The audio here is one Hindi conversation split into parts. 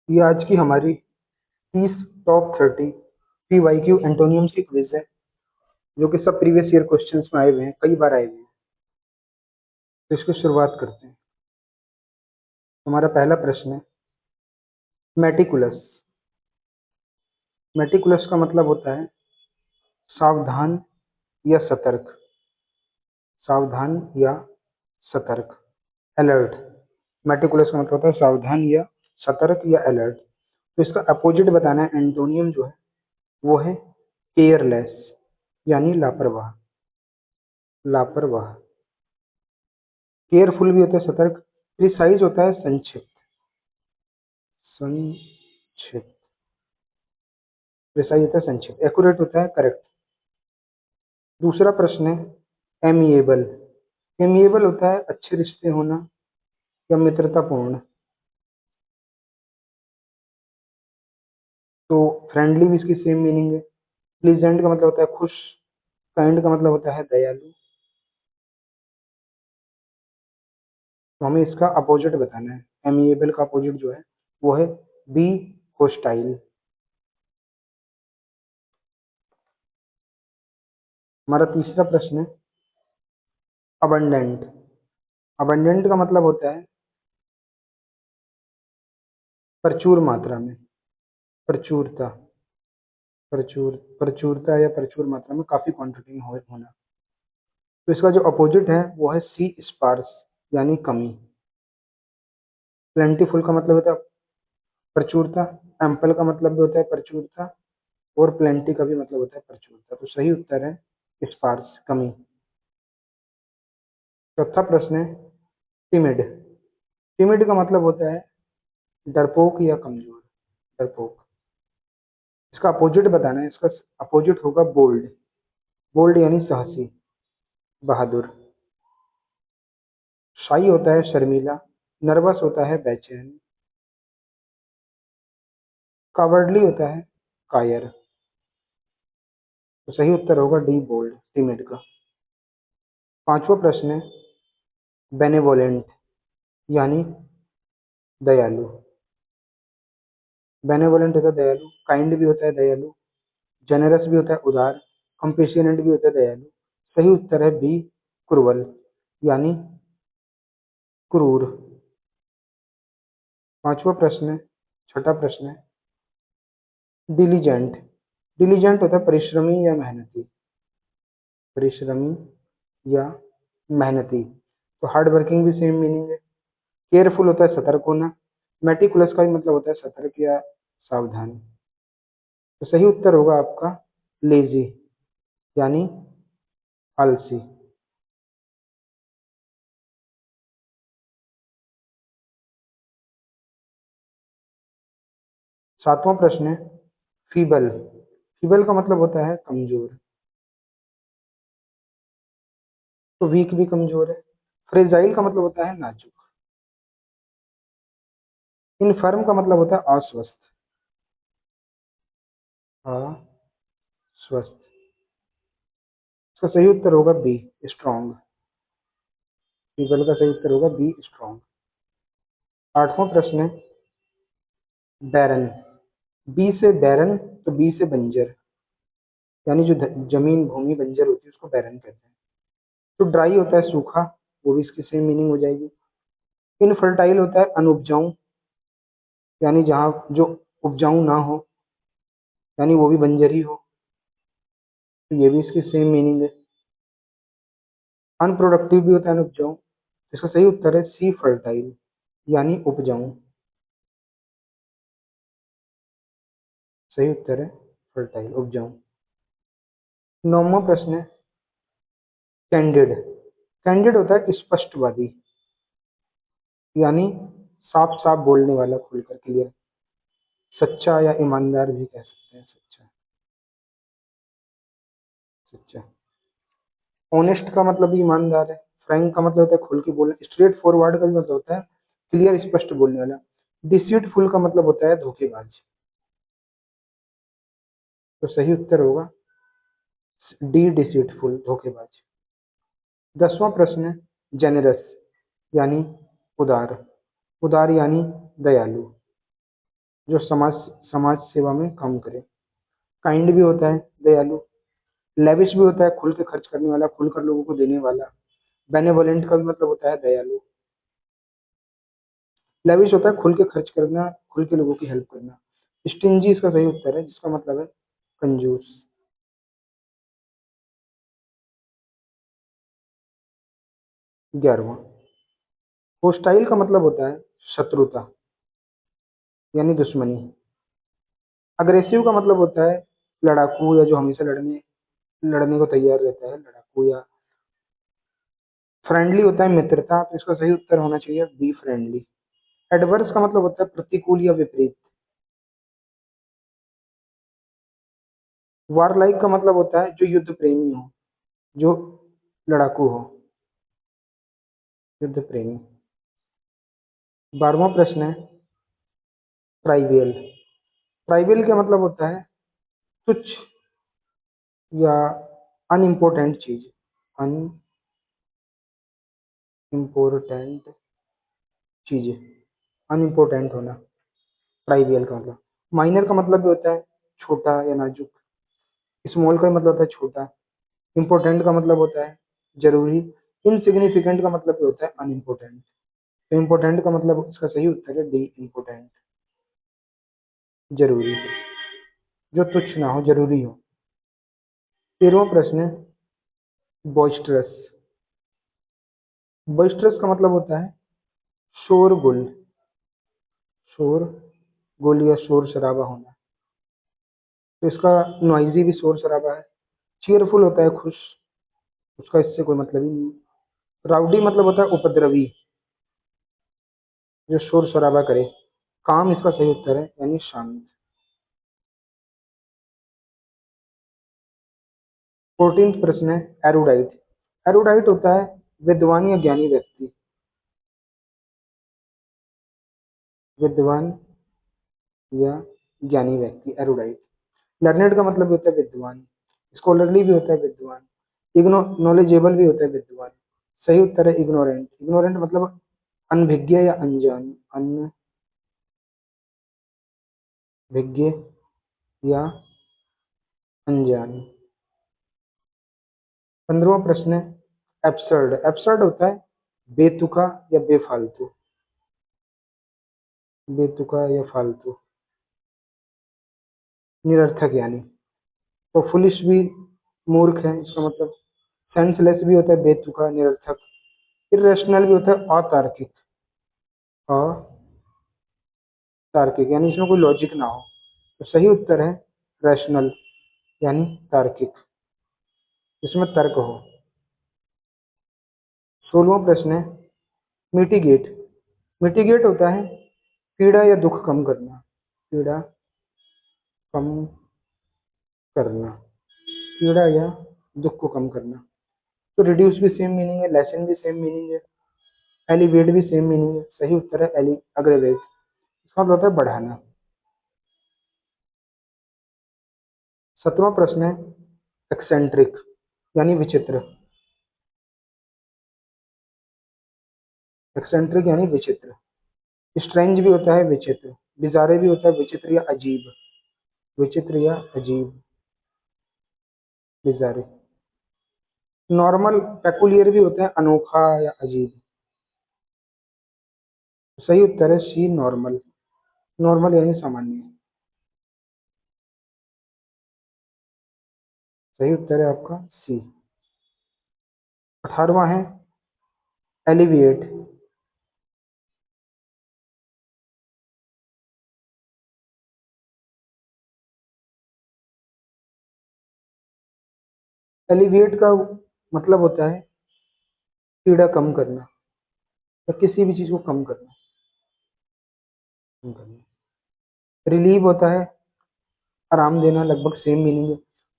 ये आज की हमारी 30 टॉप 30 PYQ एंटोनियम्स की क्विज है, जो कि सब प्रीवियस ईयर क्वेश्चंस में आए हुए हैं, कई बार आए हुए हैं। तो इसकी शुरुआत करते हैं। हमारा पहला प्रश्न है मेटिकुलस। मेटिकुलस का मतलब होता है सावधान या सतर्क। सावधान या सतर्क, अलर्ट। मेटिकुलस का मतलब होता है सावधान या सतर्क या अलर्ट। तो इसका अपोजिट बताना है, एंटोनियम जो है वो है केयरलेस, यानी लापरवाह। लापरवाह। केयरफुल भी होता है सतर्क। प्रिसाइज होता है संक्षिप्त। संक्षिप्त। प्रिसाइज होता है संक्षिप्त। एक्यूरेट होता है करेक्ट। दूसरा प्रश्न है एमिएबल। एमिएबल होता है अच्छे रिश्ते होना या मित्रतापूर्ण। तो फ्रेंडली भी इसकी सेम मीनिंग है। प्लीजेंट का मतलब होता है खुश। काइंड का मतलब होता है दयालु। तो हमें इसका अपोजिट बताना है। एमिएबल का अपोजिट जो है वो है बी होस्टाइल। हमारा तीसरा प्रश्न है अबंडेंट। अबंडेंट का मतलब होता है प्रचुर मात्रा में। प्रचुरता। प्रचुरता या प्रचुर मात्रा में, काफी क्वांटिटी में होना। तो इसका जो अपोजिट है वो है सी स्पार्स, यानी कमी। प्लेंटीफुल का मतलब होता है प्रचुरता। एम्पल का मतलब भी होता है प्रचुरता। और प्लेंटी का भी मतलब होता है प्रचुरता। तो सही उत्तर है स्पार्स, कमी। चौथा प्रश्न है टिमिड। टिमिड का मतलब होता है डरपोक या कमजोर। डरपोक। इसका अपोजिट बताना है। इसका अपोजिट होगा बोल्ड। बोल्ड यानी साहसी, बहादुर। शाई होता है शर्मीला। नर्वस होता है बेचैन। कावर्डली होता है कायर। तो सही उत्तर होगा डी बोल्ड, टिमिड का। पांचवा प्रश्न है बेनेवोलेंट, यानी दयालु। बेनेवोलेंट होता है दयालु। काइंड भी होता है दयालु। जेनरस भी होता है उदार। कंपेशनेट भी होता है दयालु। सही उत्तर है बी क्रूअल, यानी क्रूर। पांचवा प्रश्न है, छठा प्रश्न है डिलीजेंट। डिलीजेंट होता है परिश्रमी या मेहनती। परिश्रमी या मेहनती। तो हार्ड वर्किंग भी सेम मीनिंग है। केयरफुल होता है सतर्क होना। मेटिकुलस का भी मतलब होता है सतर्क या सावधान। तो सही उत्तर होगा आपका लेजी, यानी आलसी। सातवां प्रश्न है फीबल। फीबल का मतलब होता है कमजोर। तो वीक भी कमजोर है। फ्रेजाइल का मतलब होता है नाजुक। इनफर्म का मतलब होता है अस्वस्थ। अस्वस्थ। इसका सही उत्तर होगा बी स्ट्रॉन्ग। फीबल का सही उत्तर होगा बी स्ट्रॉन्ग। आठवां प्रश्न है बैरन। बी से बैरन, तो बी से बंजर, यानी जो जमीन भूमि बंजर होती है उसको बैरन कहते हैं। तो ड्राई होता है सूखा, वो भी इसकी सेम मीनिंग हो जाएगी। इनफर्टाइल होता है अनउपजाऊ, यानी जहाँ जो उपजाऊ ना हो, यानी वो भी बंजर ही हो। तो ये भी इसकी सेम मीनिंग है। अनप्रोडक्टिव भी होता है अनउपजाऊ। इसका सही उत्तर है सी फर्टाइल, यानी उपजाऊ। सही उत्तर है फर्टाइल, उपजाऊ। नौवां प्रश्न है कैंडिड। कैंडिड होता है स्पष्टवादी, यानी साफ साफ बोलने वाला, खुलकर क्लियर। सच्चा या ईमानदार भी कह सकते हैं। सच्चा। सच्चा। ऑनेस्ट का मतलब भी ईमानदार है। फ्रैंक का मतलब होता है खुल के बोलना। स्ट्रेट फॉरवर्ड का भी मतलब होता है क्लियर, स्पष्ट बोलने वाला। डिसीटफुल का मतलब होता है धोखेबाज। तो सही उत्तर होगा डी डिसीटफुल, धोखेबाज। 10वां प्रश्न है जेनरस, यानी उदार। उदार यानी दयालु। जो समाज समाज सेवा में काम करे। काइंड भी होता है दयालु। लेविश भी होता है खुल के खर्च करने वाला, खुलकर लोगों को देने वाला। बेनेवोलेंट का भी मतलब होता है दयालु। लेविश होता है खुल के खर्च करना, खुल के लोगों की हेल्प करना। स्टिंजी इसका सही उत्तर है, जिसका मतलब है कंजूस। 11वां, होस्टाइल का मतलब होता है शत्रुता यानी दुश्मनी। अग्रेसिव का मतलब होता है लड़ाकू, या जो हमेशा लड़ने लड़ने को तैयार रहता है, लड़ाकू। या फ्रेंडली होता है मित्रता, तो इसका सही उत्तर होना चाहिए बी फ्रेंडली। एडवर्स का मतलब होता है प्रतिकूल या विपरीत। वारलाइक का मतलब होता है जो युद्ध प्रेमी हो, जो लड़ाकू हो, युद्ध प्रेमी। 12वां प्रश्न है ट्राइवियल। ट्राइवियल का मतलब होता है तुच्छ या अनइम्पोर्टेंट चीज। अनइम्पोर्टेंट चीज, अनइम्पोर्टेंट होना ट्राइवियल का मतलब। माइनर का मतलब भी होता है छोटा या नाजुक। स्मॉल का मतलब होता है छोटा। इंपॉर्टेंट का मतलब होता है जरूरी। इनसिग्निफिकेंट का मतलब भी होता है अनइम्पोर्टेंट। तो इम्पोर्टेंट का मतलब, इसका सही उत्तर है डी इम्पोर्टेंट, जरूरी, जो तुच्छ ना हो, जरूरी हो। 13वां प्रश्न है बॉइस्टरस। बॉइस्टरस का मतलब होता है शोरगुल, शोरगुल या शोर शराबा होना। तो इसका नॉइजी भी शोर शराबा है। चीयरफुल होता है खुश, उसका इससे कोई मतलब ही नहीं। राउडी मतलब होता है उपद्रवी, जो शोर शराबा करे। काम इसका सही उत्तर है यानी शांत। 14वां प्रश्न है एरुडाइट। एरुडाइट होता है विद्वान या ज्ञानी व्यक्ति। विद्वान या ज्ञानी व्यक्ति एरुडाइट। लर्नेड का मतलब होता है विद्वान। स्कॉलरली भी होता है विद्वान। इग्नो नॉलेजेबल भी होता है विद्वान। सही उत्तर है इग्नोरेंट। इग्नोरेंट मतलब अनभिज्ञ या अनजान, अनभिज्ञ या अनजान। 15वां प्रश्न है एब्सर्ड। एब्सर्ड होता है बेतुका या बेफालतू, बेतुका या फालतू, निरर्थक यानी। तो फुलिश भी मूर्ख है, इसका मतलब। सेंसलेस भी होता है बेतुका, निरर्थक। इरेशनल भी होता है अतार्किक, अतार्किक यानी इसमें कोई लॉजिक ना हो। तो सही उत्तर है रैशनल यानी तार्किक, इसमें तर्क हो। 16वां प्रश्न है मिटिगेट। मिटिगेट होता है पीड़ा या दुख कम करना, पीड़ा कम करना, पीड़ा या दुख को कम करना। तो रिड्यूस भी सेम मीनिंग है, लेसन भी सेम मीनिंग है, एलिवेट भी सेम मीनिंग है। सही उत्तर है एलि अग्रेवेट, इसका मतलब होता है बढ़ाना। 17वां प्रश्न है एक्सेंट्रिक यानी विचित्र। एक्सेंट्रिक यानी विचित्र। स्ट्रेंज भी होता है विचित्र। बिजारे भी होता है विचित्र या अजीब, विचित्र या अजीब, बिजारे। नॉर्मल पेकुलियर भी होता है अनोखा या अजीब। सही उत्तर है सी नॉर्मल। नॉर्मल यानी सामान्य। सही उत्तर है आपका सी। 18वां है एलिविएट। एलिविएट का मतलब होता है पीड़ा कम करना, या किसी भी चीज को कम करना, कम करना। रिलीव होता है आराम देना, लगभग सेम मीनिंग है।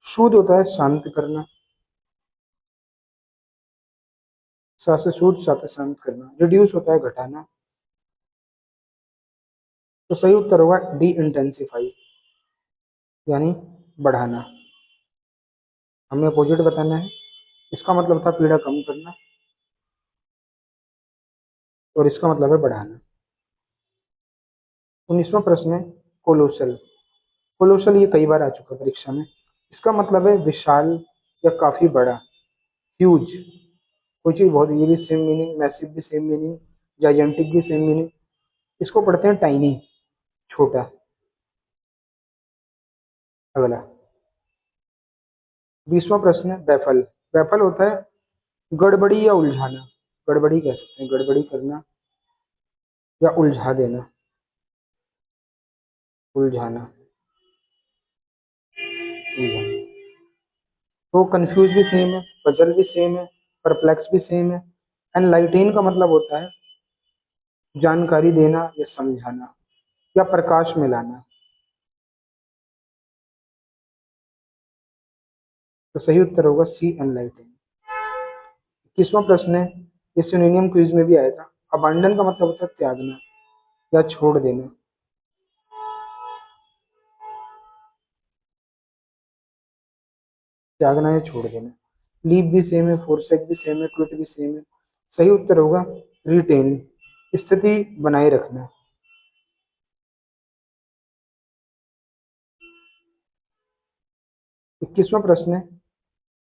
सूद होता है शांत करना, सा से सूद, सा से शांत करना। रिड्यूस होता है घटाना। तो सही उत्तर होगा डी इंटेंसिफाई यानी बढ़ाना। हमें अपोजिट बताना है। इसका मतलब था पीड़ा कम करना, और इसका मतलब है बढ़ाना। 19वां प्रश्न है कोलोसल। कोलोसल ये कई बार आ चुका है परीक्षा में। इसका मतलब है विशाल या काफी बड़ा, ह्यूज। कोई चीज बहुत, ये भी सेम मीनिंग, मैसिव भी सेम मीनिंग, जाइजेंटिक भी सेम मीनिंग। इसको पढ़ते हैं टाइनी, छोटा। अगला 20वां प्रश्न है बैफल। बैफल होता है गड़बड़ी या उलझाना। गड़बड़ी कह सकते हैं, गड़बड़ी करना या उलझा देना, उलझाना, उलझाना। तो कंफ्यूज भी सेम है, पजल भी सेम है, परप्लेक्स भी सेम है। एनलाइटेन का मतलब होता है जानकारी देना या समझाना या प्रकाश में लाना। तो सही उत्तर होगा सी, एनलाइटेन। 21वां प्रश्न है, ये सिनोनियम क्विज में भी आया था। अबांडन का मतलब होता है त्यागना या छोड़ देना। त्यागना या छोड़ देना। लीव भी सेम है, फोरसेक भी सेम है, क्विट भी सेम है। सही उत्तर होगा रिटेन, स्थिति बनाए रखना। 21वां प्रश्न है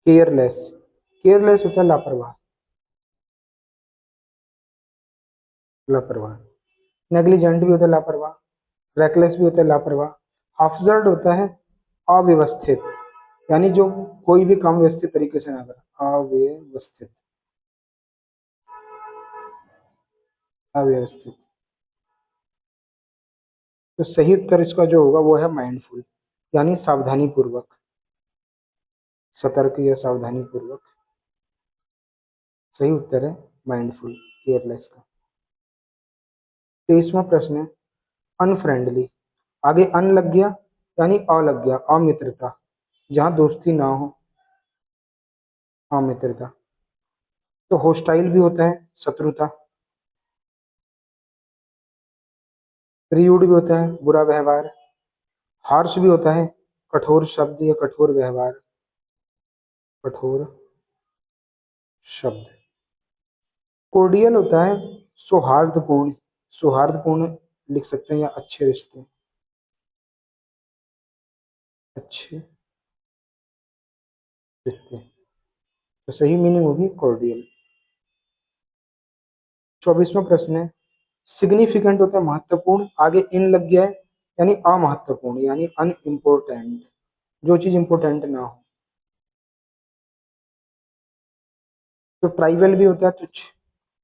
केयरलेस। केयरलेस होता है लापरवाह, लापरवाह। नेग्लिजेंट भी होता है लापरवाह, रेकलेस भी होता है लापरवाह। हाफजर्ड होता है अव्यवस्थित, यानी जो कोई भी काम व्यवस्थित तरीके से ना करे, अव्यवस्थित, अव्यवस्थित। तो सही उत्तर इसका जो होगा वो है माइंडफुल, यानी सावधानी पूर्वक, सतर्क या सावधानी पूर्वक। सही उत्तर है माइंडफुल, केयरलेस का। 23वां प्रश्न है अनफ्रेंडली। आगे अन लग गया यानी अ लग गया, अमित्रता, जहां दोस्ती ना हो, अमित्रता। तो होस्टाइल भी होता है शत्रुता, रियूड भी होता है बुरा व्यवहार, हार्श भी होता है कठोर शब्द या कठोर व्यवहार, कठोर शब्द। कोर्डियल होता है सौहार्दपूर्ण, सौहार्दपूर्ण लिख सकते हैं, या अच्छे रिश्ते, अच्छे रिश्ते। तो सही मीनिंग होगी कोर्डियल। 24वां प्रश्न है सिग्निफिकेंट होता है महत्वपूर्ण, आगे इन लग गया है यानी अमहत्वपूर्ण, यानी अनइम्पोर्टेंट, जो चीज इंपोर्टेंट ना हो। तो ट्राइवल भी होता है तुच्छ,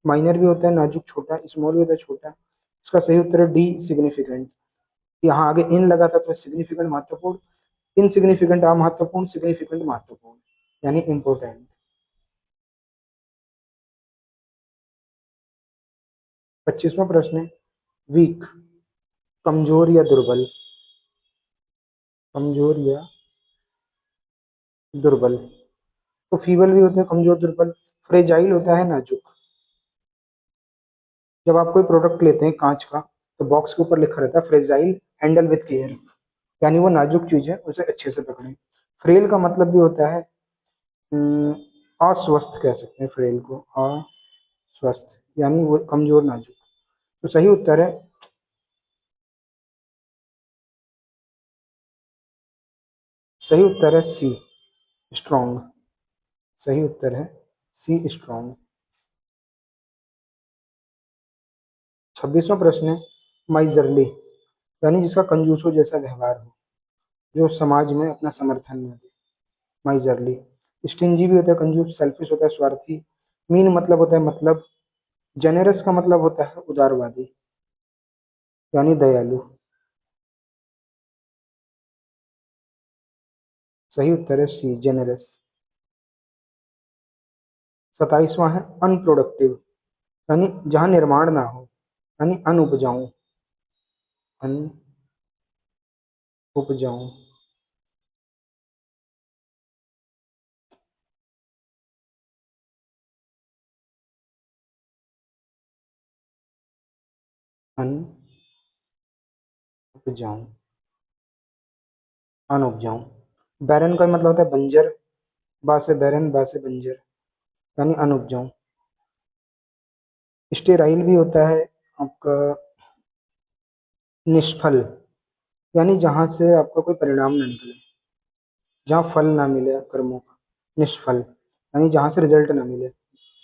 माइनर भी होता है नाजुक छोटा, स्मॉल भी होता है छोटा। इसका सही उत्तर है डी, सिग्निफिकेंट। यहाँ आगे इन लगा था तो सिग्निफिकेंट महत्वपूर्ण, इनसिग्निफिकेंट अमहत्वपूर्ण, सिग्निफिकेंट महत्वपूर्ण, यानी इंपोर्टेंट। 25वां प्रश्न है वीक, कमजोर या दुर्बल, कमजोर या दुर्बल। तो फीबल भी होते हैं कमजोर दुर्बल। फ्रेजाइल होता है नाजुक। जब आप कोई प्रोडक्ट लेते हैं कांच का, तो बॉक्स के ऊपर लिखा रहता है फ्रेजाइल, हैंडल विथ केयर, यानी वो नाजुक चीज है, उसे अच्छे से पकड़ें। फ्रेल का मतलब भी होता है अम, अस्वस्थ, कह सकते हैं फ्रेल को, अस्वस्थ, यानी वो कमजोर नाजुक। तो सही उत्तर है, सही उत्तर है सी, स्ट्रॉन्ग। सही उत्तर है सी, स्ट्रॉन्ग। 26वां प्रश्न है माइजरली, यानी जिसका कंजूसों जैसा व्यवहार हो, जो समाज में अपना समर्थन न दे, माइजरली। स्टिंजी भी होता है कंजूस, सेल्फिश होता है स्वार्थी, मीन मतलब होता है मतलब, जेनेरस का मतलब होता है उदारवादी, यानी दयालु। सही उत्तर है सी, जेनेरस। 27वां है अनप्रोडक्टिव, यानी जहां निर्माण ना हो, यानी अनउपजाऊ, अनउपजाऊ, अनउपजाऊ, अनउपजाऊ। बैरन का मतलब होता है बंजर, बा से बैरन, बा से बंजर, यानी अनउपजाऊ। स्टेराइल भी होता है आपका निष्फल, यानी जहां से आपका कोई परिणाम ना निकले, जहाँ फल ना मिले कर्मों का, निष्फल, यानी जहां से रिजल्ट ना मिले,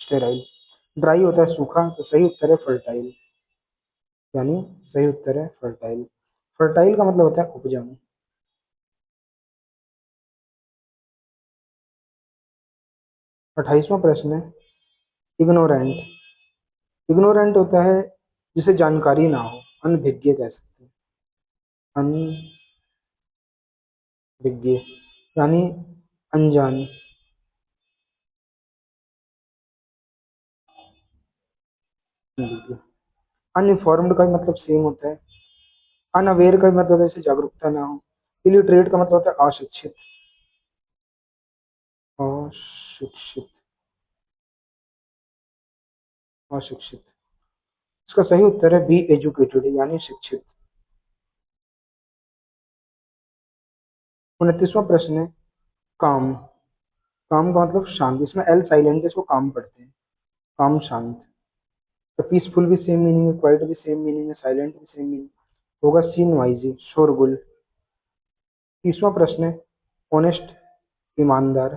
स्टेराइल। ड्राई होता है सूखा, तो सही उत्तर है फर्टाइल, यानी सही उत्तर है फर्टाइल। फर्टाइल का मतलब होता है उपजाऊ। 28वां प्रश्न है इग्नोरेंट। इग्नोरेंट होता है जिसे जानकारी ना हो, अनभिज्ञ कह सकते हैं, अनभिज्ञ, यानी अनजान। अनइन्फॉर्म्ड का भी मतलब सेम होता है। अनअवेयर का भी मतलब है जैसे जागरूकता ना हो। इलिटरेट का मतलब होता है अशिक्षित, अशिक्षित, अशिक्षित। इसका सही उत्तर है बी एजुकेटेड, यानी शिक्षित। 29वां प्रश्न है काम। काम का मतलब शांत, इसमें एल साइलेंट है, इसको काम पढ़ते हैं, काम शांत। तो पीसफुल भी सेम मीनिंग है, क्वाइट भी सेम मीनिंग है, साइलेंट भी सेम मीनिंग होगा, सी नॉइजी, शोरगुल। 30वां प्रश्न है ऑनेस्ट, ईमानदार।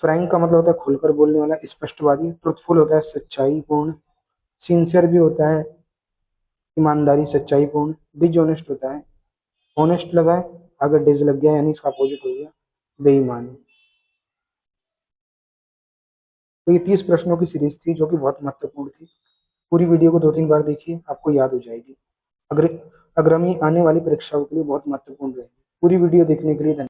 फ्रैंक का मतलब होता है खुलकर बोलने वाला, स्पष्टवादी। ट्रुथफुल होता है सच्चाई पूर्ण। सिंसियर भी होता है ईमानदारी, सच्चाई पूर्ण। डिजऑनेस्ट होता है, ऑनेस्ट लगा है, अगर डिज लग गया यानी इसका अपोजिट हो गया, बेईमान। तो ये 30 प्रश्नों की सीरीज थी जो कि बहुत महत्वपूर्ण थी। पूरी वीडियो को 2-3 बार देखिए, आपको याद हो जाएगी। अगर अग्रमी आने वाली परीक्षाओं के लिए बहुत महत्वपूर्ण रहेगी। पूरी वीडियो देखने के लिए धन्यवाद।